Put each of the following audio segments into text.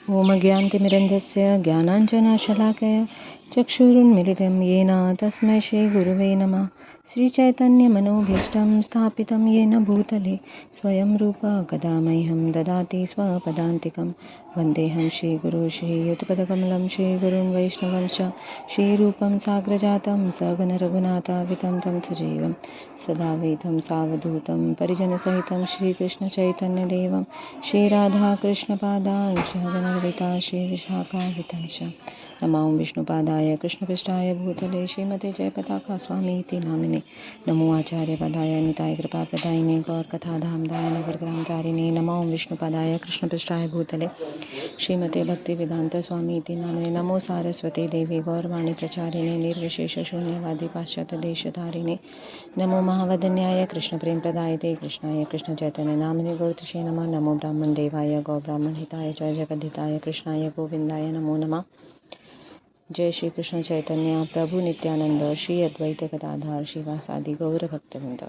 ओम ज्ञानतिमिरन्धस्य ज्ञानाञ्जनशलाकया चक्षुरुन्मिलितं येन तस्मै श्रीगुरुवे नमः। श्रीचैतन्यमनोभीष्टं स्थापितं येन भूतले स्वयं रूप कदा मह्यं ददाति स्वपदान्तिकं। वन्देऽहं श्रीगुरो श्रीयुतपदकमलं श्रीगुरुन् वैष्णवंश श्रीरूपं साग्रजातं सगणरघुनाथावितं तं सजीवं सदा वैतं सावधूतं परिजनसहितं श्रीकृष्णचैतन्यदेवं श्रीराधाकृष्णपादान् सहगणललिता श्रीविशाखान्वितं च। नमो विष्णुपादाय कृष्णपृष्ठाय भूतले श्रीमते जयपताका स्वामीति नामिने। नमो आचार्यपदाय निताय कृपाप्रदायिने गौरकथाधामदाय नगरग्रामचारिणे। नमो विष्णुपादाय कृष्णपृष्ठाय भूतले श्रीमते भक्तिवेदांत स्वामीति नामिने। नमो सारस्वती देवी गौरवाणी प्रचारिणे निर्विशेष शून्यवादी पाश्चात्य देशधारिणे। नमो महावदन्याय कृष्णप्रेमप्रदायते कृष्णाय कृष्ण चैतन्य नामिने गौरतुषे नमः। नमो ब्राह्मण देवाय गौ ब्राह्मण हिताय च जगद्धिताय कृष्णाय गोविंदाय नमो नमः। जय श्री कृष्ण चैतन्य प्रभु नित्यानंद श्री अद्वैत गदाधर श्रीवासादि गौर भक्तवृंद।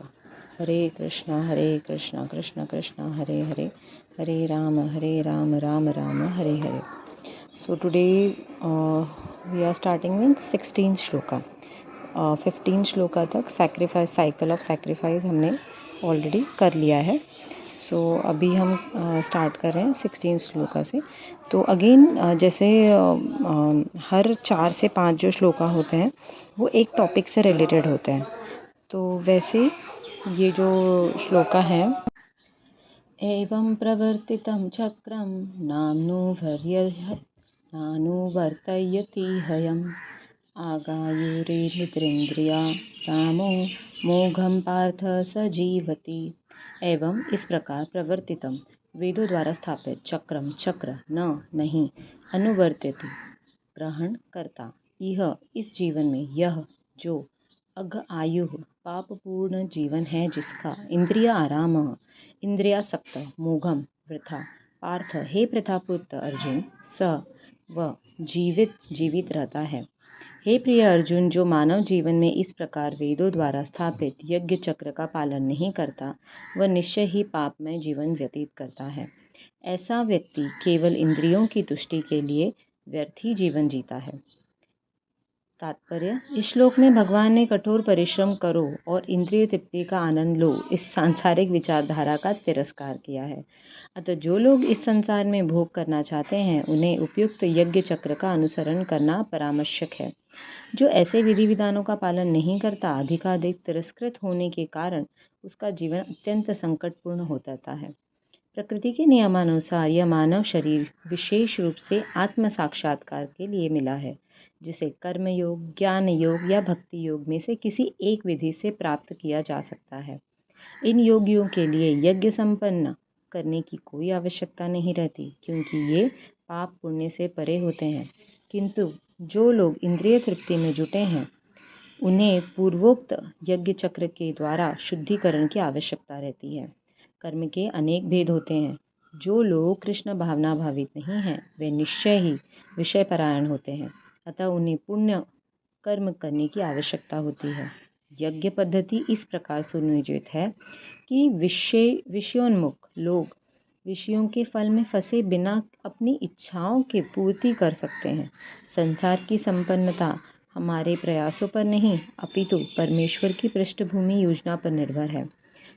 Hare Krishna Krishna Krishna Hare Hare, Hare Rama Rama Rama Hare Hare. So today we are starting with 16 shloka. 15 shloka तक सैक्रिफाइस, साइकिल ऑफ सैक्रिफाइस हमने ऑलरेडी कर लिया है। सो अभी हम स्टार्ट कर रहे हैं 16 श्लोका से। तो अगेन जैसे हर 4 से 5 जो श्लोका होते हैं वो एक टॉपिक से रिलेटेड होते हैं, तो वैसे ये जो श्लोका है, एवं प्रवर्तितं चक्रं नानुवर्तयति हयम् आगायुरेन्द्रिया रामो मोघम पार्थ सजीवति। एवं इस प्रकार प्रवर्तितम वेदों द्वारा स्थापित चक्रम चक्र न नहीं अनुवर्त्यति ग्रहण करता यह इस जीवन में यह जो अघ आयु पापपूर्ण जीवन है जिसका इंद्रिया आराम इंद्रियासक्त मोघम वृथा पार्थ हे प्रथापुत्र अर्जुन स व जीवित रहता है। हे प्रिय अर्जुन, जो मानव जीवन में इस प्रकार वेदों द्वारा स्थापित यज्ञ चक्र का पालन नहीं करता वह निश्चय ही पापमय जीवन व्यतीत करता है। ऐसा व्यक्ति केवल इंद्रियों की तुष्टि के लिए व्यर्थ ही जीवन जीता है। तात्पर्य, इस श्लोक में भगवान ने कठोर परिश्रम करो और इंद्रिय तृप्ति का आनंद लो इस सांसारिक विचारधारा का तिरस्कार किया है। अतः जो लोग इस संसार में भोग करना चाहते हैं उन्हें उपयुक्त यज्ञ चक्र का अनुसरण करना परामर्शक है। जो ऐसे विधि विधानों का पालन नहीं करता अधिकाधिक तिरस्कृत होने के कारण उसका जीवन अत्यंत संकटपूर्ण हो जाता है। प्रकृति के नियमानुसार यह मानव शरीर विशेष रूप से आत्म साक्षात्कार के लिए मिला है, जिसे कर्म योग, ज्ञान योग या भक्ति योग में से किसी एक विधि से प्राप्त किया जा सकता है। इन योगियों के लिए यज्ञ संपन्न करने की कोई आवश्यकता नहीं रहती, क्योंकि ये पाप पुण्य से परे होते हैं। किंतु जो लोग इंद्रिय तृप्ति में जुटे हैं उन्हें पूर्वोक्त यज्ञ चक्र के द्वारा शुद्धिकरण की आवश्यकता रहती है। कर्म के अनेक भेद होते हैं। जो लोग कृष्ण भावना भावित नहीं हैं वे निश्चय ही विषय परायण होते हैं, अतः उन्हें पुण्य कर्म करने की आवश्यकता होती है। यज्ञ पद्धति इस प्रकार सुनियोजित है कि विषयोन्मुख लोग विषयों के फल में फंसे बिना अपनी इच्छाओं की पूर्ति कर सकते हैं। संसार की संपन्नता हमारे प्रयासों पर नहीं अपितु परमेश्वर की पृष्ठभूमि योजना पर निर्भर है,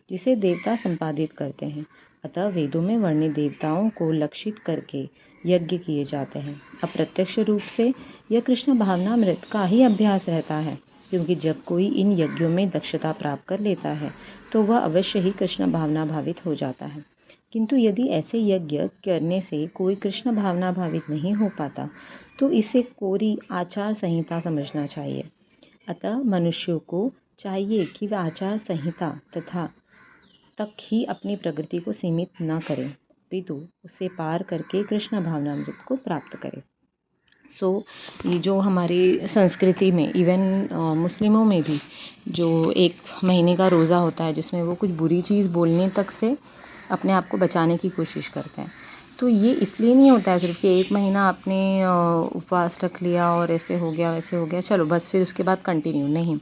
जिसे देवता संपादित करते हैं। अतः वेदों में वर्णित देवताओं को लक्षित करके यज्ञ किए जाते हैं। अप्रत्यक्ष रूप से यह कृष्ण भावनामृत का ही अभ्यास रहता है, क्योंकि जब कोई इन यज्ञों में दक्षता प्राप्त कर लेता है तो वह अवश्य ही कृष्ण भावना भावित हो जाता है। किंतु यदि ऐसे यज्ञ करने से कोई कृष्ण भावना भावित नहीं हो पाता तो इसे कोरी आचार संहिता समझना चाहिए। अतः मनुष्यों को चाहिए कि वह आचार संहिता तथा तक ही अपनी प्रगति को सीमित न करें, अपितु उसे पार करके कृष्ण भावनामृत को प्राप्त करें। ये जो हमारी संस्कृति में इवन मुस्लिमों में भी जो 1 महीने का रोज़ा होता है जिसमें वो कुछ बुरी चीज़ बोलने तक से अपने आप को बचाने की कोशिश करते हैं, तो तो ये इसलिए नहीं होता है सिर्फ कि एक महीना आपने उपवास रख लिया और ऐसे हो गया वैसे हो गया, चलो बस फिर उसके बाद कंटिन्यू नहीं।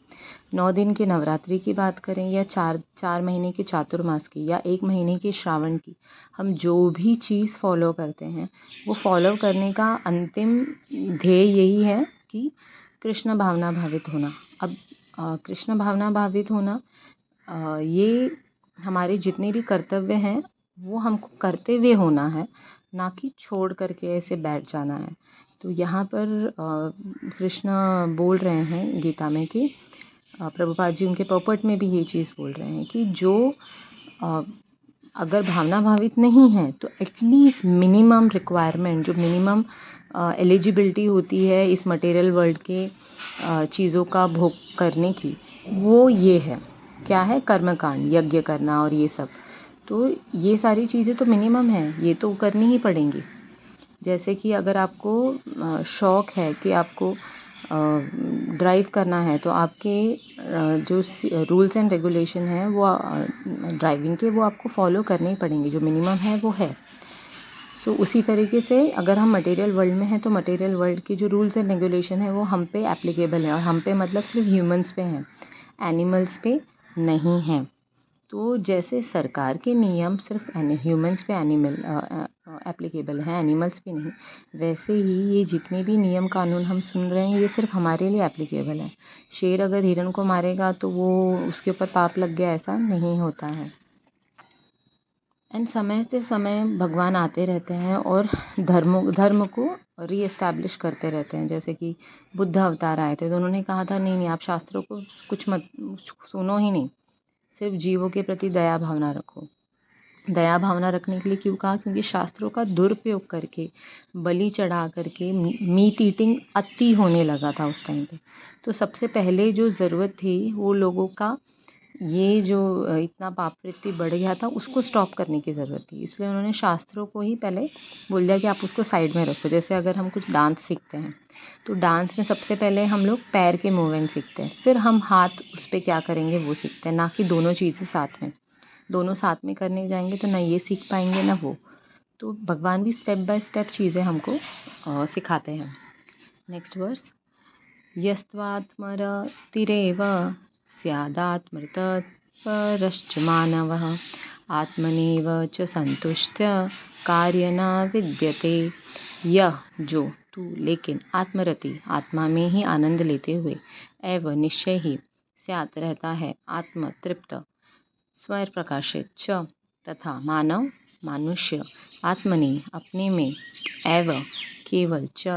9 दिन की नवरात्रि की बात करें या 4 महीने की चातुर्मास की या 1 महीने की श्रावण की, हम जो भी चीज़ फॉलो करते हैं वो फॉलो करने का अंतिम ध्येय यही है कि कृष्ण भावना भावित होना। अब कृष्ण भावना भावित होना, ये हमारे जितने भी कर्तव्य हैं वो हमको करते हुए होना है, ना कि छोड़ करके ऐसे बैठ जाना है। तो यहाँ पर कृष्ण बोल रहे हैं गीता में कि प्रभुपाद जी उनके पर्पट में भी ये चीज़ बोल रहे हैं कि जो अ, अगर भावना भावित नहीं है तो एटलीस्ट मिनिमम रिक्वायरमेंट, जो मिनिमम एलिजिबिलिटी होती है इस मटेरियल वर्ल्ड के चीज़ों का भोग करने की, वो ये है, क्या है, कर्मकांड, यज्ञ करना और ये सब। तो ये सारी चीज़ें तो मिनिमम है, ये तो करनी ही पड़ेंगी। जैसे कि अगर आपको शौक़ है कि आपको ड्राइव करना है तो आपके जो रूल्स एंड रेगुलेशन हैं वो ड्राइविंग के, वो आपको फॉलो करने ही पड़ेंगे, जो मिनिमम है वो है। सो उसी तरीके से अगर हम मटेरियल वर्ल्ड में हैं तो मटेरियल वर्ल्ड की जो रूल्स एंड रेगुलेशन है वो हम पे एप्लीकेबल है, और हम पे मतलब सिर्फ ह्यूमंस पे हैं, एनिमल्स पे नहीं हैं। तो जैसे सरकार के नियम सिर्फ ह्यूमंस पे एप्लीकेबल हैं, एनिमल्स पे नहीं, वैसे ही ये जितने भी नियम कानून हम सुन रहे हैं ये सिर्फ हमारे लिए एप्लीकेबल है। शेर अगर हिरण को मारेगा तो वो उसके ऊपर पाप लग गया, ऐसा नहीं होता है। एंड समय से समय भगवान आते रहते हैं और धर्म को रीएस्टैब्लिश करते रहते हैं। जैसे कि बुद्ध अवतार आए थे तो उन्होंने कहा था नहीं आप शास्त्रों को कुछ मत सुनो ही नहीं, सिर्फ जीवों के प्रति दया भावना रखो। दया भावना रखने के लिए क्यों कहा? क्योंकि शास्त्रों का दुरुपयोग करके, बलि चढ़ा करके मीट ईटिंग अति होने लगा था उस टाइम पे। तो सबसे पहले जो ज़रूरत थी वो लोगों का, ये जो इतना पापवृत्ति बढ़ गया था उसको स्टॉप करने की ज़रूरत थी। इसलिए उन्होंने शास्त्रों को ही पहले बोल दिया कि आप उसको साइड में रखो। जैसे अगर हम कुछ डांस सीखते हैं तो डांस में सबसे पहले हम लोग पैर के मूवमेंट सीखते हैं, फिर हम हाथ उस पर क्या करेंगे वो सीखते हैं, ना कि दोनों चीज़ें साथ में। दोनों साथ में करने जाएंगे तो ना ये सीख पाएंगे ना वो। तो भगवान भी स्टेप बाय स्टेप चीज़ें हमको सिखाते हैं। नेक्स्ट वर्स, यस्त्वात्मरतिरेव स्यादात्मतत्परश्च मानवः आत्मनेव च संतुष्ट कार्य न विद्यते। यह जो, तू, लेकिन, आत्मरति, आत्मा में ही आनंद लेते हुए, एवं निश्चय ही, स्यात् रहता है, आत्म तृप्त, स्वयं प्रकाशित, च तथा, मानव, मनुष्य, आत्मनि, अपने में, एवं, केवल, च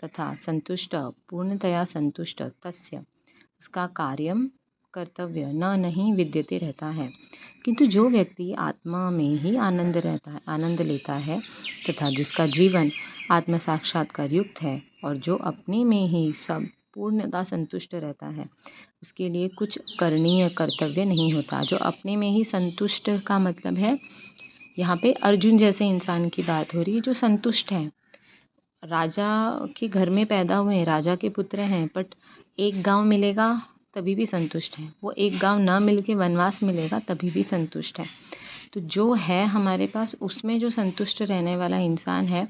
तथा, संतुष्ट, पूर्णतया संतुष्ट, तस्य, उसका कार्यम, कर्तव्य, न नहीं विद्यते रहता है। किंतु जो व्यक्ति आत्मा में ही आनंद लेता है तथा जिसका जीवन आत्म साक्षात्कार युक्त है और जो अपने में ही सब पूर्णतः संतुष्ट रहता है, उसके लिए कुछ करणीय कर्तव्य नहीं होता। जो अपने में ही संतुष्ट का मतलब है, यहाँ पे अर्जुन जैसे इंसान की बात हो रही है जो संतुष्ट है। राजा के घर में पैदा हुए हैं, राजा के पुत्र हैं, बट एक गांव मिलेगा तभी भी संतुष्ट हैं। वो एक गांव ना मिल के वनवास मिलेगा तभी भी संतुष्ट है। तो जो है हमारे पास उसमें जो संतुष्ट रहने वाला इंसान है,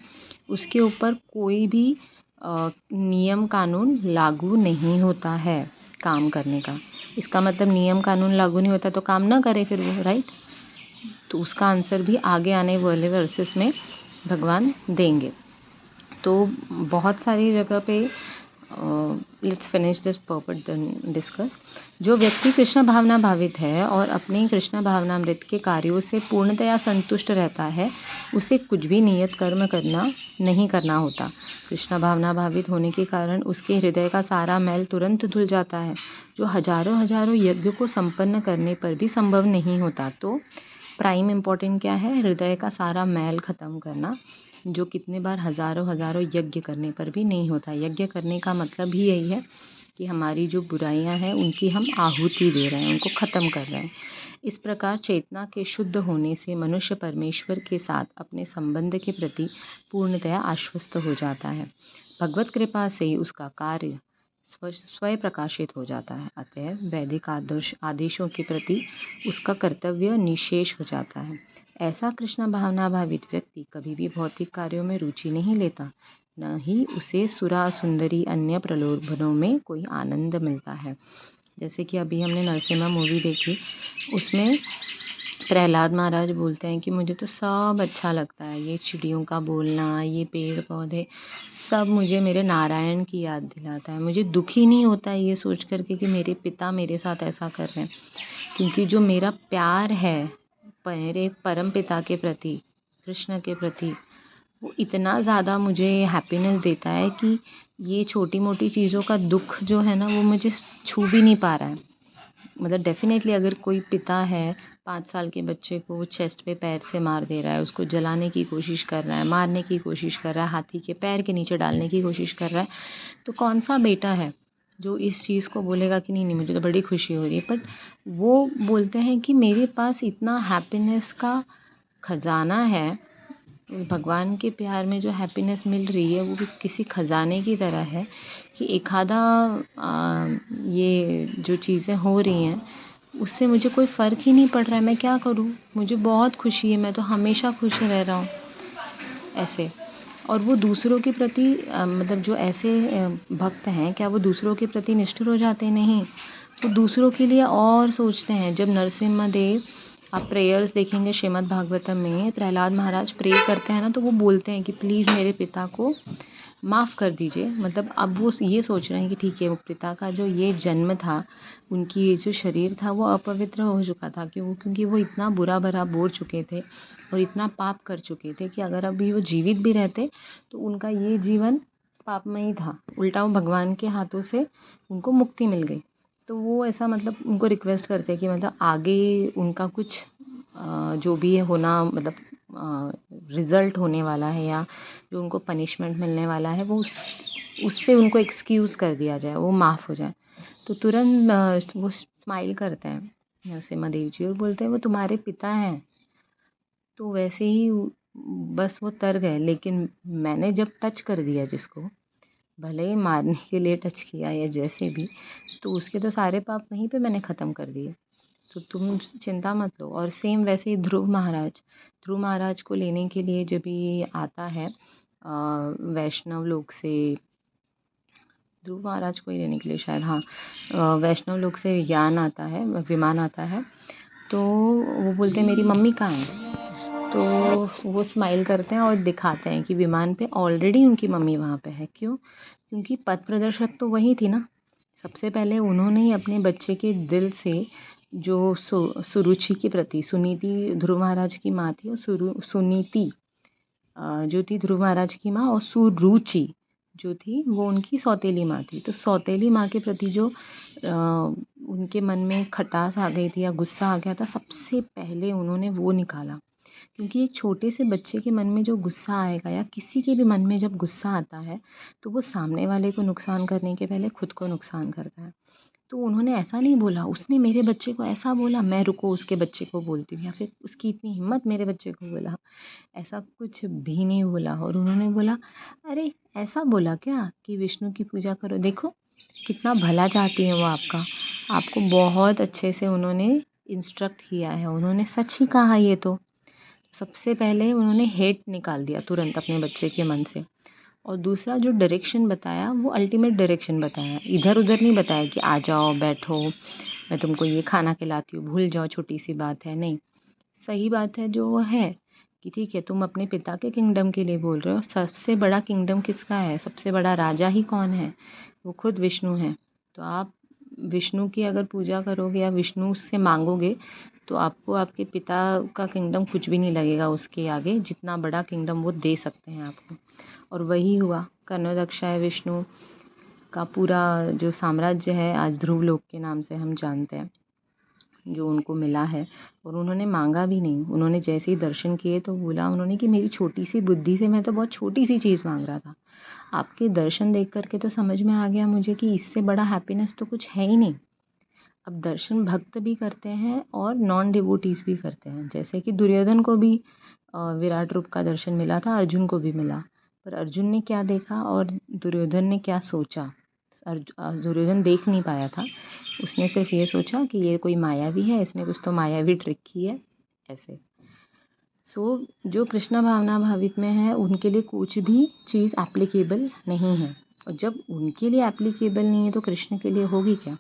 उसके ऊपर कोई भी नियम कानून लागू नहीं होता है काम करने का। इसका मतलब नियम कानून लागू नहीं होता तो काम ना करे फिर वो, राइट? तो उसका आंसर भी आगे आने वाले वर्सेस में भगवान देंगे। तो बहुत सारी जगह पे let's finish this purport then discuss. जो व्यक्ति कृष्ण भावना भावित है और अपने कृष्ण भावनामृत के कार्यों से पूर्णतया संतुष्ट रहता है, उसे कुछ भी नियत कर्म नहीं करना होता। कृष्ण भावना भावित होने के कारण उसके हृदय का सारा मैल तुरंत धुल जाता है, जो हजारों हजारों यज्ञ को संपन्न करने पर भी संभव नहीं होता। तो प्राइम इम्पोर्टेंट क्या है? हृदय का सारा मैल ख़त्म करना, जो कितने बार हजारों हजारों यज्ञ करने पर भी नहीं होता। यज्ञ करने का मतलब ही यही है कि हमारी जो बुराइयां हैं उनकी हम आहुति दे रहे हैं, उनको ख़त्म कर रहे हैं। इस प्रकार चेतना के शुद्ध होने से मनुष्य परमेश्वर के साथ अपने संबंध के प्रति पूर्णतया आश्वस्त हो जाता है। भगवत कृपा से ही उसका कार्य स्वयं प्रकाशित हो जाता है। अतः वैदिक आदेशों के प्रति उसका कर्तव्य निशेष हो जाता है। ऐसा कृष्ण भावना भावित व्यक्ति कभी भी भौतिक कार्यों में रुचि नहीं लेता, न ही उसे सुरा सुंदरी अन्य प्रलोभनों में कोई आनंद मिलता है। जैसे कि अभी हमने नरसिम्हा मूवी देखी, उसमें प्रहलाद महाराज बोलते हैं कि मुझे तो सब अच्छा लगता है, ये चिड़ियों का बोलना, ये पेड़ पौधे, सब मुझे मेरे नारायण की याद दिलाता है। मुझे दुख ही नहीं होता है ये सोच करके कि मेरे पिता मेरे साथ ऐसा कर रहे हैं, क्योंकि जो मेरा प्यार है मेरे परम पिता के प्रति, कृष्ण के प्रति, वो इतना ज़्यादा मुझे हैप्पीनेस देता है कि ये छोटी मोटी चीज़ों का दुख जो है ना, वो मुझे छू भी नहीं पा रहा है। मतलब डेफ़िनेटली अगर कोई पिता है 5 साल के बच्चे को वो चेस्ट पे पैर से मार दे रहा है, उसको जलाने की कोशिश कर रहा है, मारने की कोशिश कर रहा है, हाथी के पैर के नीचे डालने की कोशिश कर रहा है, तो कौन सा बेटा है जो इस चीज़ को बोलेगा कि नहीं नहीं मुझे तो बड़ी खुशी हो रही है। बट वो बोलते हैं कि मेरे पास इतना हैप्पीनेस का खजाना है, भगवान के प्यार में जो हैप्पीनेस मिल रही है वो भी किसी खजाने की तरह है कि एक आधा ये जो चीज़ें हो रही हैं उससे मुझे कोई फ़र्क ही नहीं पड़ रहा है, मैं क्या करूँ, मुझे बहुत खुशी है, मैं तो हमेशा खुश रह रहा हूँ ऐसे। और वो दूसरों के प्रति मतलब जो ऐसे भक्त हैं, क्या वो दूसरों के प्रति निष्ठुर हो जाते हैं? नहीं, वो दूसरों के लिए और सोचते हैं। जब नरसिम्हा देव आप प्रेयर्स देखेंगे श्रीमद् भागवतम में, प्रहलाद महाराज प्रे करते हैं ना, तो वो बोलते हैं कि प्लीज़ मेरे पिता को माफ़ कर दीजिए। मतलब अब वो ये सोच रहे हैं कि ठीक है, वो पिता का जो ये जन्म था, उनकी ये जो शरीर था वो अपवित्र हो चुका था, क्योंकि वो इतना बुरा भला बोल चुके थे और इतना पाप कर चुके थे कि अगर अभी वो जीवित भी रहते तो उनका ये जीवन पापमय था। उल्टा वो भगवान के हाथों से उनको मुक्ति मिल गई। तो वो ऐसा मतलब उनको रिक्वेस्ट करते हैं कि मतलब आगे उनका कुछ जो भी होना मतलब रिज़ल्ट होने वाला है या जो उनको पनिशमेंट मिलने वाला है वो उससे उनको एक्सक्यूज़ कर दिया जाए, वो माफ़ हो जाए। तो तुरंत वो स्माइल करते हैं नरसिम्हा देव जी और बोलते हैं वो तुम्हारे पिता हैं। तो वैसे ही बस वो तर गए, लेकिन मैंने जब टच कर दिया जिसको, भले ही मारने के लिए टच किया या जैसे भी, तो उसके तो सारे पाप वहीं पे मैंने ख़त्म कर दिए। तो तुम चिंता मत लो। और सेम वैसे ही ध्रुव महाराज को लेने के लिए जब ये आता है वैष्णव लोक से, ध्रुव महाराज को ही लेने के लिए शायद, हाँ, वैष्णव लोक से विमान आता है, तो वो बोलते हैं मेरी मम्मी कहाँ है? तो वो स्माइल करते हैं और दिखाते हैं कि विमान पे ऑलरेडी उनकी मम्मी वहाँ पे है। क्यों? क्योंकि पथ प्रदर्शक तो वही थी ना। सबसे पहले उन्होंने ही अपने बच्चे के दिल से जो सुरुचि के प्रति, सुनीति ध्रुव महाराज की माँ थी और सुनीति जो थी ध्रुव महाराज की माँ, और सुरुचि जो थी वो उनकी सौतेली माँ थी। तो सौतेली माँ के प्रति जो उनके मन में खटास आ गई थी या गुस्सा आ गया था, सबसे पहले उन्होंने वो निकाला। क्योंकि एक छोटे से बच्चे के मन में जो गुस्सा आएगा या किसी के भी मन में जब गुस्सा आता है, तो वो सामने वाले को नुकसान करने के पहले खुद को नुकसान करता है। तो उन्होंने ऐसा नहीं बोला, उसने मेरे बच्चे को ऐसा बोला, मैं रुको उसके बच्चे को बोलती हूँ, या फिर उसकी इतनी हिम्मत मेरे बच्चे को बोला, ऐसा कुछ भी नहीं बोला। और उन्होंने बोला, अरे ऐसा बोला क्या कि विष्णु की पूजा करो? देखो कितना भला चाहती हैं वो आपका, आपको बहुत अच्छे से उन्होंने इंस्ट्रक्ट किया है, उन्होंने सच ही कहा ये तो। सबसे पहले उन्होंने हेट निकाल दिया तुरंत अपने बच्चे के मन से। और दूसरा जो डायरेक्शन बताया वो अल्टीमेट डायरेक्शन बताया, इधर उधर नहीं बताया कि आ जाओ बैठो मैं तुमको ये खाना खिलाती हूँ, भूल जाओ छोटी सी बात है, नहीं। सही बात है जो वो है कि ठीक है तुम अपने पिता के किंगडम के लिए बोल रहे हो, सबसे बड़ा किंगडम किसका है, सबसे बड़ा राजा ही कौन है? वो खुद विष्णु है। तो आप विष्णु की अगर पूजा करोगे या विष्णु से मांगोगे तो आपको आपके पिता का किंगडम कुछ भी नहीं लगेगा उसके आगे, जितना बड़ा किंगडम वो दे सकते हैं आपको। और वही हुआ, कन्वदक्षाय विष्णु का पूरा जो साम्राज्य है आज ध्रुवलोक के नाम से हम जानते हैं, जो उनको मिला है। और उन्होंने मांगा भी नहीं, उन्होंने जैसे ही दर्शन किए तो बोला उन्होंने कि मेरी छोटी सी बुद्धि से मैं तो बहुत छोटी सी चीज़ मांग रहा था, आपके दर्शन देख करके तो समझ में आ गया मुझे कि इससे बड़ा हैप्पीनेस तो कुछ है ही नहीं। अब दर्शन भक्त भी करते हैं और नॉन डिवोटीज भी करते हैं, जैसे कि दुर्योधन को भी विराट रूप का दर्शन मिला था, अर्जुन को भी मिला। पर अर्जुन ने क्या देखा और दुर्योधन ने क्या सोचा, दुर्योधन देख नहीं पाया था, उसने सिर्फ ये सोचा कि ये कोई मायावी है, इसने कुछ तो मायावी ट्रिक की है ऐसे। जो कृष्ण भावना भावित में है उनके लिए कुछ भी चीज़ एप्लीकेबल नहीं है, और जब उनके लिए एप्लीकेबल नहीं है तो कृष्ण के लिए होगी क्या?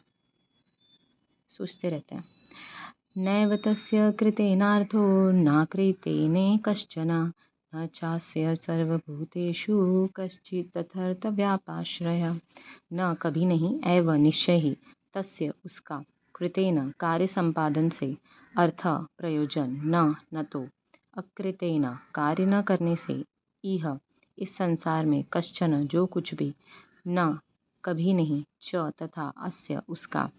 सोचते रहते हैं। नैव तस्य कृतेनार्थो न कृतेने कश्चन न चास्य सर्वभूतेषु कश्चित् तथार्थव्यापाश्रय। न कभी नहीं, एव निश्चय ही, तस्य उसका, कृतेन कार्य संपादन से, अर्थ प्रयोजन, न तो, अकृतेन कार्य न करने से, इह इस संसार में, कश्चन जो कुछ भी, न कभी नहीं, च तथा, अस्य उसका,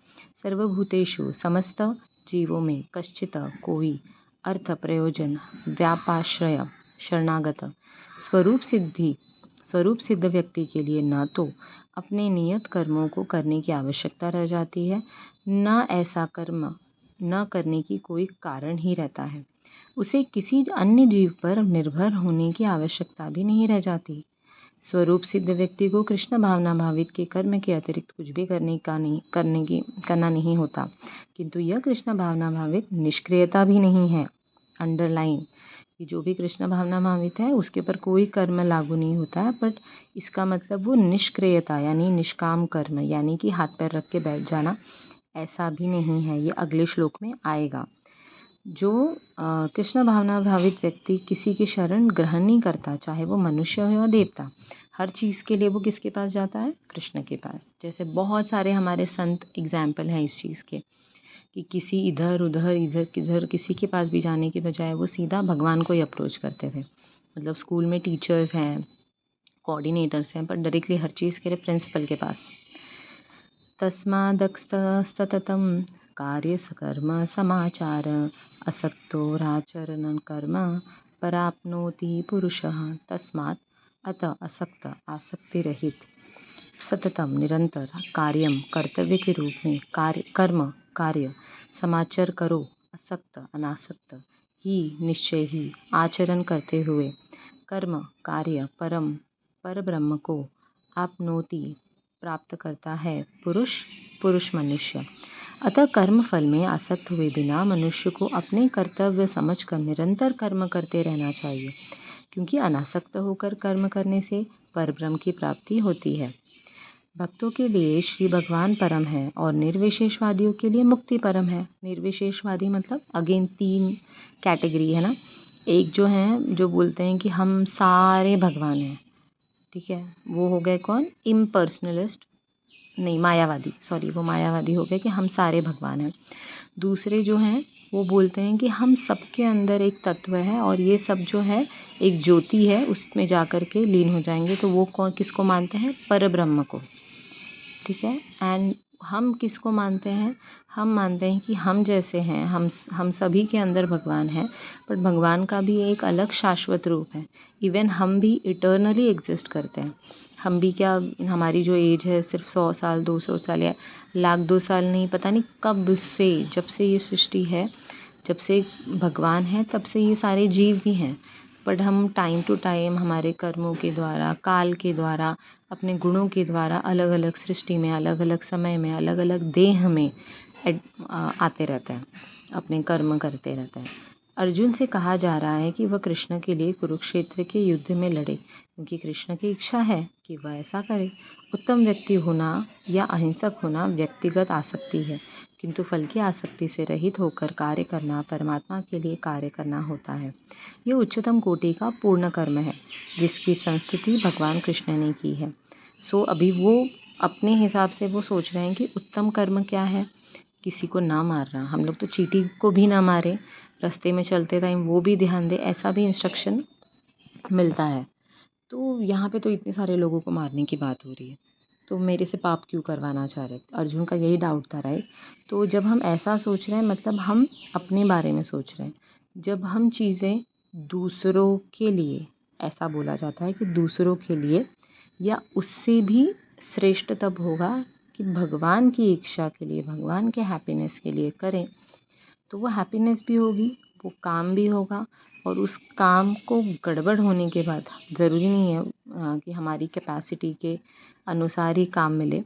सर्वभूतेषु समस्त जीवों में, कश्चित कोई, अर्थ प्रयोजन, व्यापाश्रय शरणागत, स्वरूप सिद्ध व्यक्ति के लिए न तो अपने नियत कर्मों को करने की आवश्यकता रह जाती है, न ऐसा कर्म न करने की कोई कारण ही रहता है। उसे किसी अन्य जीव पर निर्भर होने की आवश्यकता भी नहीं रह जाती। स्वरूप सिद्ध व्यक्ति को कृष्ण भावना भावित के कर्म के अतिरिक्त कुछ भी करना नहीं होता, किंतु यह कृष्ण भावना भावित निष्क्रियता भी नहीं है। अंडरलाइन कि जो भी कृष्ण भावना भावित है उसके पर कोई कर्म लागू नहीं होता है, बट इसका मतलब वो निष्क्रियता यानी निष्काम कर्म, यानी कि हाथ पैर रख के बैठ जाना, ऐसा भी नहीं है। ये अगले श्लोक में आएगा। जो कृष्ण भावना भावित व्यक्ति किसी की शरण ग्रहण नहीं करता, चाहे वो मनुष्य हो या देवता, हर चीज़ के लिए वो किसके पास जाता है? कृष्ण के पास। जैसे बहुत सारे हमारे संत एग्जाम्पल हैं इस चीज़ के, कि किसी इधर किधर किसी के पास भी जाने के बजाय वो सीधा भगवान को ही अप्रोच करते थे। मतलब स्कूल में टीचर्स हैं, कोऑर्डिनेटर्स हैं, पर डायरेक्टली हर चीज़ के लिए प्रिंसिपल के पास। तस्मादस्तततं कार्यसकर्म समाचार असक्तोराचरणं कर्म पराप्नोति पुरुषः। तस्मात् अतः असक्त आसक्ति रहित, सततम निरंतर, कार्यम कर्तव्य के रूप में, कार्य समाचार करो, असक्त अनासक्त, ही निश्चय ही, आचरण करते हुए, कर्म कार्य पर ब्रह्म को आपनोति प्राप्त करता है पुरुष मनुष्य। अतः कर्म फल में आसक्त हुए बिना मनुष्य को अपने कर्तव्य समझकर निरंतर कर्म करते रहना चाहिए, क्योंकि अनासक्त होकर कर्म करने से परब्रह्म की प्राप्ति होती है। भक्तों के लिए श्री भगवान परम है और निर्विशेषवादियों के लिए मुक्ति परम है। निर्विशेषवादी मतलब अगेन 3 कैटेगरी है ना। एक जो है जो बोलते हैं कि हम सारे भगवान हैं, ठीक है, वो हो गए कौन? इम्पर्सनलिस्ट, नहीं मायावादी, सॉरी, वो मायावादी हो गए कि हम सारे भगवान हैं। दूसरे जो हैं वो बोलते हैं कि हम सबके अंदर एक तत्व है और ये सब जो है एक ज्योति है, उसमें जा कर के लीन हो जाएंगे। तो वो किसको मानते हैं? परब्रह्म को, ठीक है। एंड हम किसको मानते हैं? हम मानते हैं कि हम जैसे हैं, हम सभी के अंदर भगवान है, बट भगवान का भी एक अलग शाश्वत रूप है। इवन हम भी इटर्नली एग्जिस्ट करते हैं। हम भी क्या, हमारी जो एज है सिर्फ 100 साल 200 साल या लाख 2 साल नहीं, पता नहीं कब से, जब से ये सृष्टि है, जब से भगवान है, तब से ये सारे जीव भी हैं। बट हम टाइम टू टाइम हमारे कर्मों के द्वारा, काल के द्वारा, अपने गुणों के द्वारा अलग अलग सृष्टि में, अलग अलग समय में, अलग अलग देह में आते रहते हैं, अपने कर्म करते रहते हैं। अर्जुन से कहा जा रहा है कि वह कृष्ण के लिए कुरुक्षेत्र के युद्ध में लड़े, क्योंकि कृष्ण की इच्छा है कि वह ऐसा करे। उत्तम व्यक्ति होना या अहिंसक होना व्यक्तिगत आसक्ति है, किंतु फल की आसक्ति से रहित होकर कार्य करना परमात्मा के लिए कार्य करना होता है। ये उच्चतम कोटि का पूर्ण कर्म है, जिसकी संस्तुति भगवान कृष्ण ने की है। सो अभी वो अपने हिसाब से वो सोच रहे हैं कि उत्तम कर्म क्या है? किसी को ना मारना। हम लोग तो चींटी को भी ना मारे, रास्ते में चलते टाइम वो भी ध्यान दे, ऐसा भी इंस्ट्रक्शन मिलता है। तो यहाँ पे तो इतने सारे लोगों को मारने की बात हो रही है, तो मेरे से पाप क्यों करवाना चाह रहे? अर्जुन का यही डाउट था, राइट। तो जब हम ऐसा सोच रहे हैं, मतलब हम अपने बारे में सोच रहे हैं। जब हम चीज़ें दूसरों के लिए, ऐसा बोला जाता है कि दूसरों के लिए या उससे भी श्रेष्ठ तब होगा कि भगवान की इच्छा के लिए, भगवान के हैप्पीनेस के लिए करें, तो वो हैप्पीनेस भी होगी, वो काम भी होगा। और उस काम को गड़बड़ होने के बाद, ज़रूरी नहीं है कि हमारी कैपेसिटी के अनुसार ही काम मिले।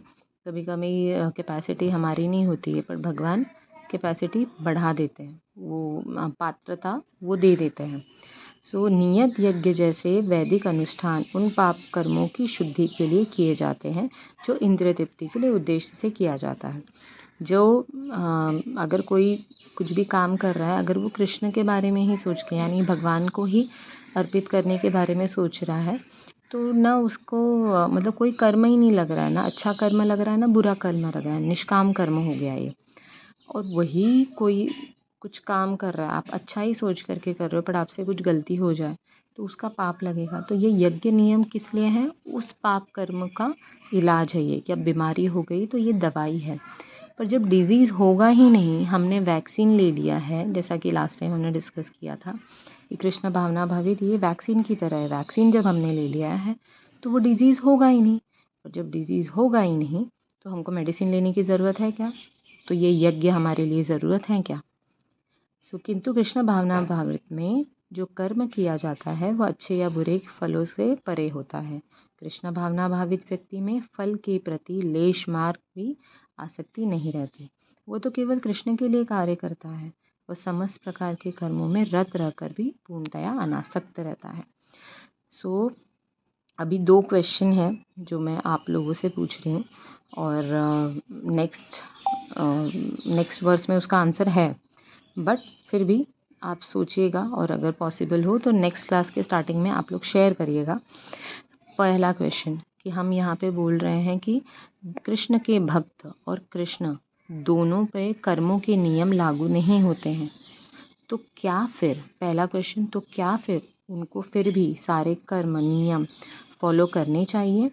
कभी कभी कैपेसिटी हमारी नहीं होती है, पर भगवान कैपेसिटी बढ़ा देते हैं, वो पात्रता वो दे देते हैं। सो नियत यज्ञ जैसे वैदिक अनुष्ठान उन पाप कर्मों की शुद्धि के लिए किए जाते हैं जो इंद्रिय तृप्ति के लिए उद्देश्य से किया जाता है। जो अगर कोई कुछ भी काम कर रहा है, अगर वो कृष्ण के बारे में ही सोच के यानी भगवान को ही अर्पित करने के बारे में सोच रहा है, तो ना उसको मतलब कोई कर्म ही नहीं लग रहा है, ना अच्छा कर्म लग रहा है, ना बुरा कर्म लग रहा है, निष्काम कर्म हो गया ये। और वही कोई कुछ काम कर रहा है, आप अच्छा ही सोच करके कर रहे हो, पर आपसे कुछ गलती हो जाए तो उसका पाप लगेगा। तो ये यज्ञ नियम किस लिए है? उस पाप कर्म का इलाज है ये, कि अब बीमारी हो गई तो ये दवाई है। पर जब डिज़ीज़ होगा ही नहीं, हमने वैक्सीन ले लिया है, जैसा कि लास्ट टाइम हमने डिस्कस किया था कि कृष्ण भावना भावित ये वैक्सीन की तरह है। वैक्सीन जब हमने ले लिया है तो वो डिज़ीज़ होगा ही नहीं, और जब डिज़ीज़ होगा ही नहीं तो हमको मेडिसिन लेने की ज़रूरत है क्या? तो ये यज्ञ हमारे लिए ज़रूरत है क्या? किंतु कृष्ण भावना भावित में जो कर्म किया जाता है वह अच्छे या बुरे फलों से परे होता है। कृष्ण भावना भावित व्यक्ति में फल के प्रति लेश मात्र भी आसक्ति नहीं रहती। वो तो केवल कृष्ण के लिए कार्य करता है। वह समस्त प्रकार के कर्मों में रत रहकर भी पूर्णतया अनासक्त रहता है। अभी 2 क्वेश्चन है जो मैं आप लोगों से पूछ रही हूँ, और नेक्स्ट वर्स में उसका आंसर है, बट फिर भी आप सोचिएगा, और अगर पॉसिबल हो तो नेक्स्ट क्लास के स्टार्टिंग में आप लोग शेयर करिएगा। पहला क्वेश्चन कि हम यहाँ पे बोल रहे हैं कि कृष्ण के भक्त और कृष्ण दोनों पे कर्मों के नियम लागू नहीं होते हैं, तो क्या फिर, पहला क्वेश्चन, तो क्या फिर उनको फिर भी सारे कर्म नियम फॉलो करने चाहिए?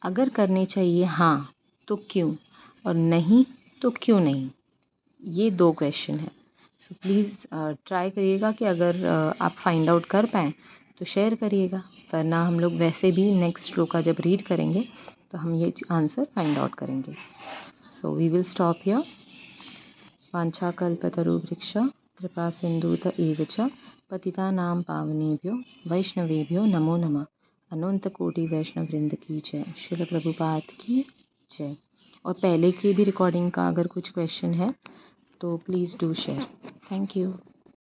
अगर करने चाहिए हाँ, तो क्यों? और नहीं तो क्यों नहीं? ये 2 क्वेश्चन है। सो प्लीज़ ट्राई करिएगा कि अगर आप फाइंड आउट कर पाएँ तो शेयर करिएगा, वरना हम लोग वैसे भी नेक्स्ट रो का जब रीड करेंगे तो हम ये आंसर फाइंड आउट करेंगे। So we will stop here. वाञ्छाकल्पतरुभ्यश्च कृपा सिन्धुत एव च पतितानां पावनेभ्यो वैष्णवेभ्यो नमो नमः। अनंत कोटि वैष्णव वृंद की जय। श्रील प्रभुपाद की जय। और पहले की भी रिकॉर्डिंग का अगर कुछ क्वेश्चन है तो please do share. Thank you.